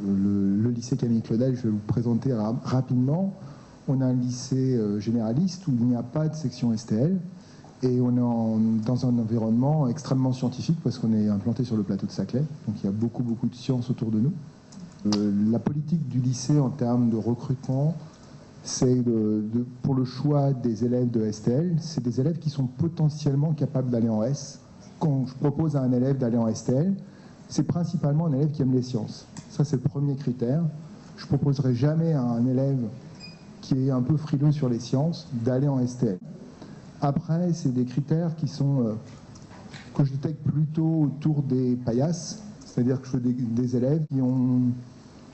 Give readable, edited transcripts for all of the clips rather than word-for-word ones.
Le lycée Camille Claudel, je vais vous présenter rapidement. On a un lycée généraliste où il n'y a pas de section STL et on est dans un environnement extrêmement scientifique parce qu'on est implanté sur le plateau de Saclay, donc il y a beaucoup de sciences autour de nous. La politique du lycée en termes de recrutement, c'est pour le choix des élèves de STL, c'est des élèves qui sont potentiellement capables d'aller en S. Quand je propose à un élève d'aller en STL, c'est principalement un élève qui aime les sciences. Ça, c'est le premier critère. Je ne proposerai jamais à un élève qui est un peu frileux sur les sciences d'aller en STL. Après, c'est des critères qui sont que je détecte plutôt autour des paillasses, c'est-à-dire que je veux des élèves qui ont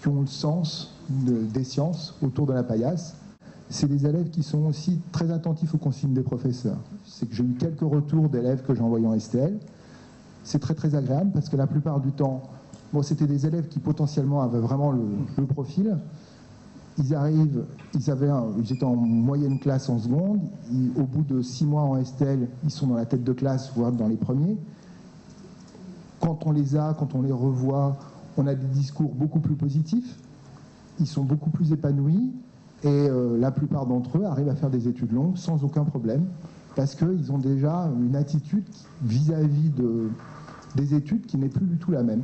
le sens des sciences autour de la paillasse. C'est des élèves qui sont aussi très attentifs aux consignes des professeurs. C'est que j'ai eu quelques retours d'élèves que j'ai envoyés en STL. C'est très agréable parce que la plupart du temps, c'était des élèves qui potentiellement avaient vraiment le profil. Ils arrivent, ils étaient en moyenne classe en seconde. Au bout de 6 mois en STL, ils sont dans la tête de classe, voire dans les premiers. Quand on les revoit, on a des discours beaucoup plus positifs. Ils sont beaucoup plus épanouis. Et la plupart d'entre eux arrivent à faire des études longues sans aucun problème, parce qu'ils ont déjà une attitude vis-à-vis des études qui n'est plus du tout la même.